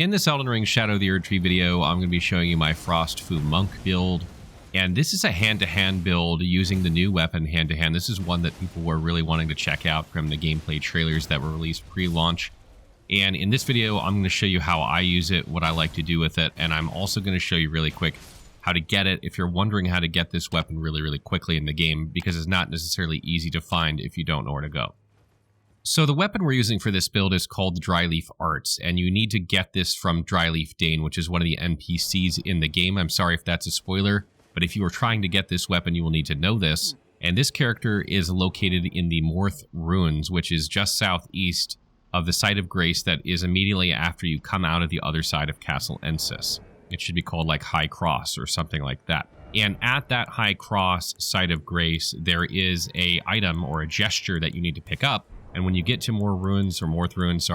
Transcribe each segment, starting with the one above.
In this Elden Ring Shadow of the Erdtree video, I'm going to be showing you my Frost Fu Monk build. And this is a hand-to-hand build using the new weapon hand-to-hand. This is one that people were really wanting to check out from the gameplay trailers that were released pre-launch. And in this video, I'm going to show you how I use it, what I like to do with it, and I'm also going to show you really quick how to get it if you're wondering how to get this weapon really quickly in the game, because it's not necessarily easy to find if you don't know where to go. So the weapon we're using for this build is called Dryleaf Arts, and you need to get this from Dryleaf Dane, which is one of the NPCs in the game. I'm sorry if that's a spoiler, but if you are trying to get this weapon, you will need to know this. And this character is located in the Morth Ruins, which is just southeast of the Site of Grace that is immediately after you come out of the other side of Castle Ensis. It should be called like High Cross or something like that. And at that High Cross Site of Grace, there is a item or a gesture that you need to pick up. And when you get to Morth Ruins,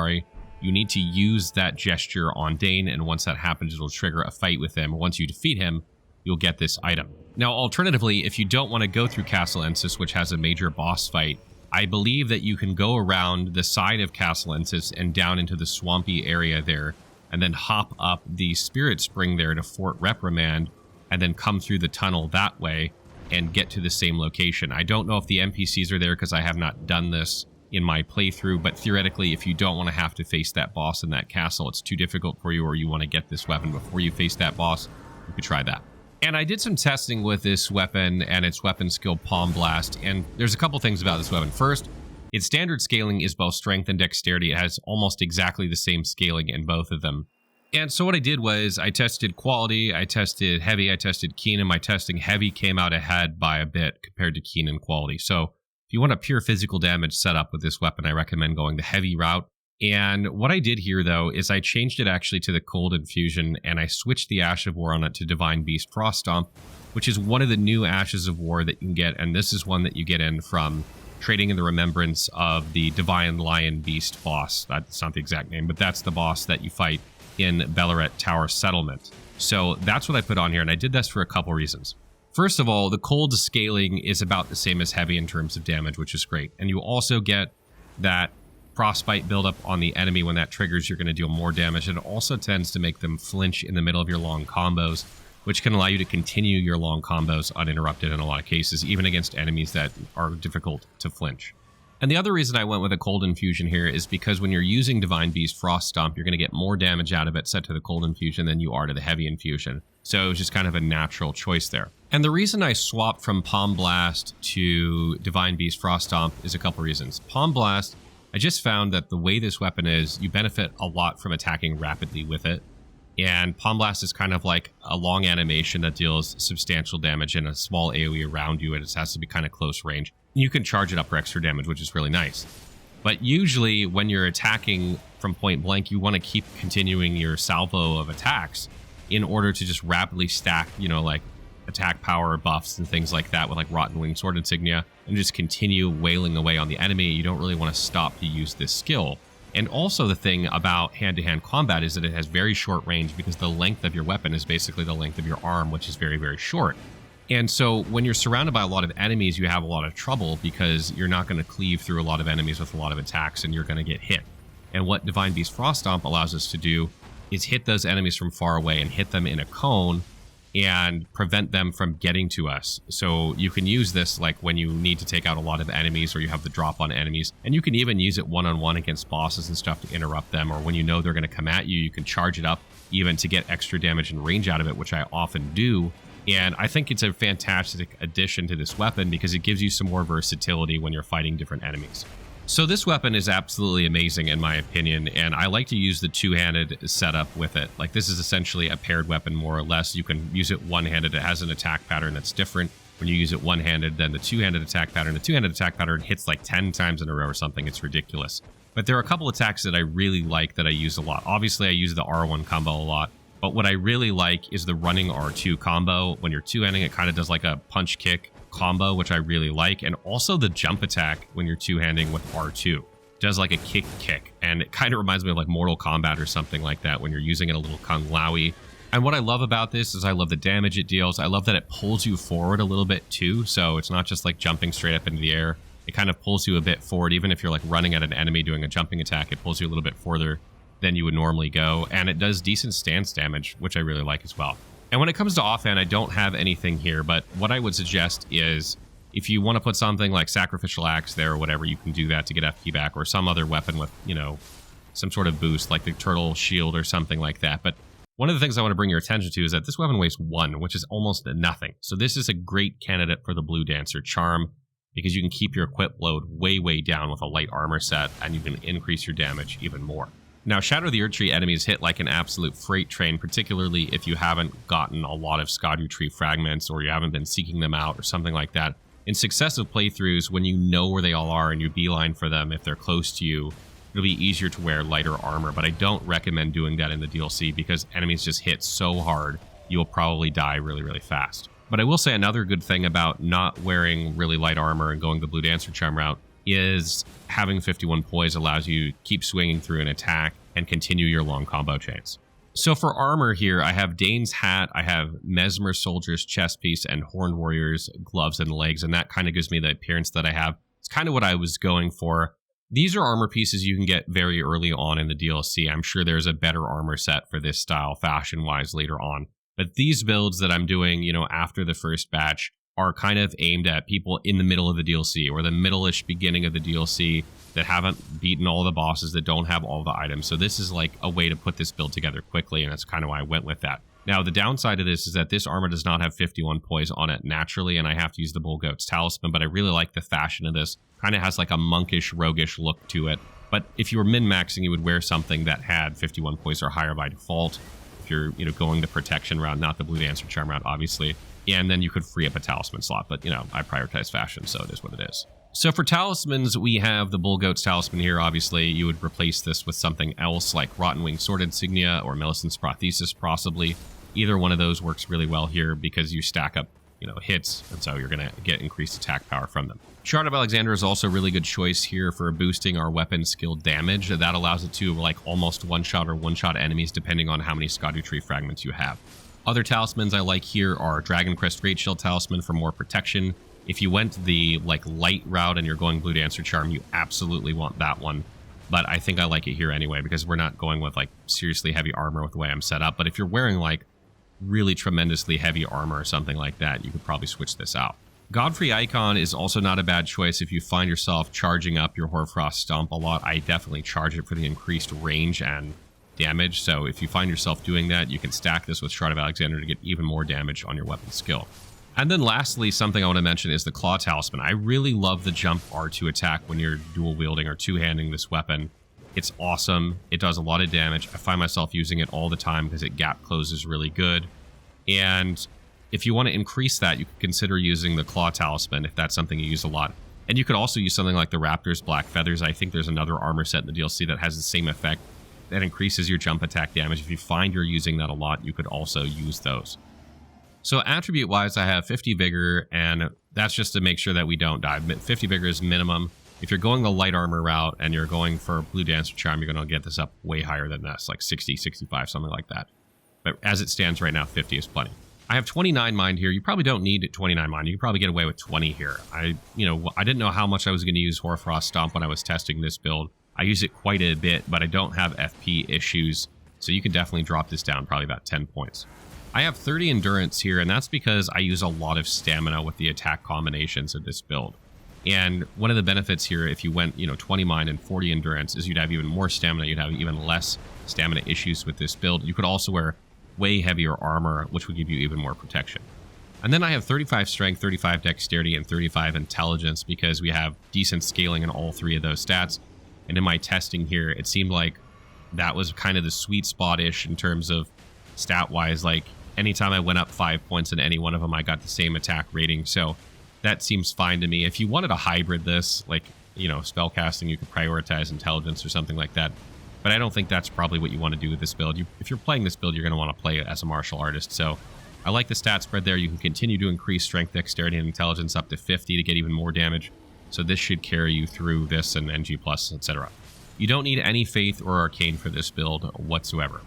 you need to use that gesture on Dane, and once that happens, it'll trigger a fight with him. Once you defeat him, you'll get this item. Now, alternatively, if you don't want to go through Castle Ensis, which has a major boss fight, I believe that you can go around the side of Castle Ensis and down into the swampy area there, and then hop up the Spirit Spring there to Fort Reprimand, and then come through the tunnel that way and get to the same location. I don't know if the NPCs are there because I have not done this in my playthrough, but theoretically, if you don't want to have to face that boss in that castle, it's too difficult for you, or you want to get this weapon before you face that boss, you could try that. And I did some testing with this weapon and its weapon skill Palm Blast, and there's a couple things about this weapon. First, its standard scaling is both strength and dexterity. It has almost exactly the same scaling in both of them. And so what I did was I tested quality, I tested heavy, I tested keen, and my testing heavy came out ahead by a bit compared to keen and quality. So if you want a pure physical damage setup with this weapon, I recommend going the heavy route. And what I did here, though, is I changed it actually to the Cold Infusion, and I switched the Ash of War on it to Divine Beast Frost Stomp, which is one of the new Ashes of War that you can get, and this is one that you get in from trading in the remembrance of the Divine Lion Beast boss. That's not the exact name, but that's the boss that you fight in Bellaret Tower Settlement. So that's what I put on here, and I did this for a couple reasons. First of all, the cold scaling is about the same as heavy in terms of damage, which is great. And you also get that frostbite buildup on the enemy. When that triggers, you're going to deal more damage. And it also tends to make them flinch in the middle of your long combos, which can allow you to continue your long combos uninterrupted in a lot of cases, even against enemies that are difficult to flinch. And the other reason I went with a Cold Infusion here is because when you're using Divine Beast Frost Stomp, you're going to get more damage out of it set to the Cold Infusion than you are to the Heavy Infusion. So it was just kind of a natural choice there. And the reason I swapped from Palm Blast to Divine Beast Frost Stomp is a couple reasons. Palm Blast, I just found that the way this weapon is, you benefit a lot from attacking rapidly with it. And Palm Blast is kind of like a long animation that deals substantial damage in a small AoE around you, and it has to be kind of close range. You can charge it up for extra damage, which is really nice. But usually when you're attacking from point blank, you want to keep continuing your salvo of attacks in order to just rapidly stack, like attack power buffs and things like that with like Rotten Wing Sword Insignia, and just continue wailing away on the enemy. You don't really want to stop to use this skill. And also the thing about hand-to-hand combat is that it has very short range, because the length of your weapon is basically the length of your arm, which is very short. And so when you're surrounded by a lot of enemies, you have a lot of trouble because you're not going to cleave through a lot of enemies with a lot of attacks, and you're going to get hit. And what Divine Beast Frost Stomp allows us to do is hit those enemies from far away and hit them in a cone and prevent them from getting to us. So you can use this like when you need to take out a lot of enemies, or you have the drop on enemies, and you can even use it one-on-one against bosses and stuff to interrupt them, or when you know they're going to come at you, you can charge it up even to get extra damage and range out of it, which I often do. And I think it's a fantastic addition to this weapon because it gives you some more versatility when you're fighting different enemies. So this weapon is absolutely amazing in my opinion, and I like to use the two-handed setup with it. Like, this is essentially a paired weapon more or less. You can use it one-handed. It has an attack pattern that's different when you use it one-handed than the two-handed attack pattern. The two-handed attack pattern hits like 10 times in a row or something. It's ridiculous. But there are a couple attacks that I really like that I use a lot. Obviously, I use the R1 combo a lot. But what I really like is the running R2 combo. When you're two-handing, it kind of does like a punch-kick combo, which I really like. And also the jump attack when you're two-handing with R2. It does like a kick, and it kind of reminds me of like Mortal Kombat or something like that when you're using it a little Kung Laowi. And what I love about this is I love the damage it deals. I love that it pulls you forward a little bit too, so it's not just like jumping straight up into the air. It kind of pulls you a bit forward. Even if you're like running at an enemy doing a jumping attack, it pulls you a little bit further than you would normally go, and it does decent stance damage, which I really like as well. And when it comes to offhand, I don't have anything here, but what I would suggest is if you want to put something like Sacrificial Axe there or whatever, you can do that to get FP back, or some other weapon with, you know, some sort of boost like the Turtle Shield or something like that. But one of the things I want to bring your attention to is that this weapon weighs 1, which is almost nothing. So this is a great candidate for the Blue Dancer Charm, because you can keep your equip load way, way down with a light armor set, and you can increase your damage even more. Now, Shadow of the Erdtree enemies hit like an absolute freight train, particularly if you haven't gotten a lot of Skadu Tree fragments, or you haven't been seeking them out or something like that. In successive playthroughs, when you know where they all are and you beeline for them, if they're close to you, it'll be easier to wear lighter armor, but I don't recommend doing that in the DLC because enemies just hit so hard, you'll probably die really, really fast. But I will say another good thing about not wearing really light armor and going the Blue Dancer Charm route is having 51 poise allows you to keep swinging through an attack and continue your long combo chains. So for armor here, I have Dane's hat, I have Mesmer Soldier's chest piece, and Horned Warrior's gloves and legs, and that kind of gives me the appearance that I have. It's kind of what I was going for. These are armor pieces you can get very early on in the DLC. I'm sure there's a better armor set for this style fashion-wise later on. But these builds that I'm doing, you know, after the first batch are kind of aimed at people in the middle of the DLC or the middle-ish beginning of the DLC that haven't beaten all the bosses, that don't have all the items. So this is like a way to put this build together quickly, and that's kind of why I went with that. Now, the downside of this is that this armor does not have 51 poise on it naturally, and I have to use the Bull Goat's Talisman, but I really like the fashion of this. Kind of has like a monkish, roguish look to it. But if you were min-maxing, you would wear something that had 51 poise or higher by default. If you're, you know, going the protection route, not the Blue Dancer Charm route, obviously. And then you could free up a talisman slot, but, you know, I prioritize fashion, so it is what it is. So for talismans, we have the Bull Goat's Talisman here. Obviously, you would replace this with something else like Rotten Wing Sword Insignia or Millicent's Prothesis, possibly. Either one of those works really well here because you stack up, you know, hits, and so you're going to get increased attack power from them. Shard of Alexander is also a really good choice here for boosting our weapon skill damage. That allows it to like almost one-shot or one-shot enemies depending on how many Skadu Tree fragments you have. Other talismans I like here are Dragon Crest Great Shield Talisman for more protection. If you went the like light route and you're going Blue Dancer Charm, you absolutely want that one. But I think I like it here anyway because we're not going with like seriously heavy armor with the way I'm set up. But if you're wearing like really tremendously heavy armor or something like that, you could probably switch this out. Godfrey Icon is also not a bad choice if you find yourself charging up your Hoarfrost Stomp a lot. I definitely charge it for the increased range and damage, so if you find yourself doing that, you can stack this with Shard of Alexander to get even more damage on your weapon skill. And then lastly, something I want to mention is the Claw Talisman. I really love the jump R2 attack when you're dual wielding or two-handing this weapon. It's awesome. It does a lot of damage. I find myself using it all the time because it gap closes really good. And if you want to increase that, you could consider using the Claw Talisman if that's something you use a lot. And you could also use something like the Raptor's Black Feathers. I think there's another armor set in the DLC that has the same effect. That increases your jump attack damage. If you find you're using that a lot, you could also use those. So attribute-wise, I have 50 Vigor, and that's just to make sure that we don't die. 50 Vigor is minimum. If you're going the light armor route and you're going for Blue Dancer Charm, you're going to get this up way higher than this, like 60, 65, something like that. But as it stands right now, 50 is plenty. I have 29 mind here. You probably don't need 29 mind. You can probably get away with 20 here. I didn't know how much I was going to use Hoarfrost Stomp when I was testing this build. I use it quite a bit, but I don't have FP issues, so you can definitely drop this down probably about 10 points. I have 30 endurance here, and that's because I use a lot of stamina with the attack combinations of this build. And one of the benefits here, if you went 20 mind and 40 endurance, is you'd have even more stamina. You'd have even less stamina issues with this build. You could also wear way heavier armor, which would give you even more protection. And then I have 35 strength, 35 dexterity, and 35 intelligence because we have decent scaling in all three of those stats. And in my testing here, it seemed like that was kind of the sweet spot-ish in terms of stat-wise. Like, anytime I went up 5 points in any one of them, I got the same attack rating. So that seems fine to me. If you wanted to hybrid this, like, spellcasting, you could prioritize intelligence or something like that. But I don't think that's probably what you want to do with this build. If you're playing this build, you're going to want to play it as a martial artist. So I like the stat spread there. You can continue to increase strength, dexterity, and intelligence up to 50 to get even more damage. So this should carry you through this and NG+, etc. You don't need any Faith or Arcane for this build whatsoever.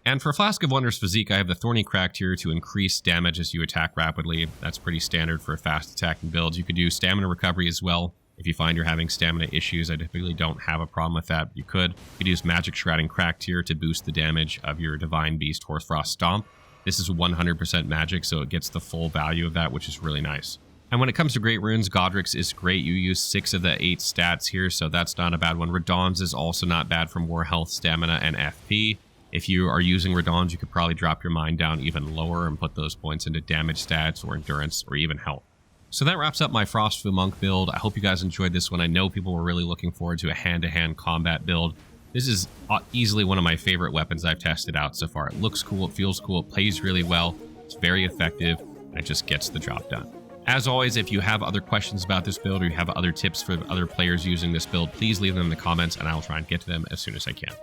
And for Flask of Wondrous Physique, I have the Thorny Cracked here to increase damage as you attack rapidly. That's pretty standard for fast attacking builds. You could do Stamina Recovery as well. If you find you're having stamina issues, I typically don't have a problem with that. You could use Magic Shroud and Crack Tier to boost the damage of your Divine Beast Hoarfrost Stomp. This is 100% magic, so it gets the full value of that, which is really nice. And when it comes to Great Runes, Godric's is great. You use 6 of the 8 stats here, so that's not a bad one. Radahn's is also not bad for more health, stamina, and FP. If you are using Radahn's, you could probably drop your mind down even lower and put those points into damage stats or endurance or even health. So that wraps up my Frostfu Monk build. I hope you guys enjoyed this one. I know people were really looking forward to a hand-to-hand combat build. This is easily one of my favorite weapons I've tested out so far. It looks cool, it feels cool, it plays really well, it's very effective, and it just gets the job done. As always, if you have other questions about this build or you have other tips for other players using this build, please leave them in the comments and I'll try and get to them as soon as I can.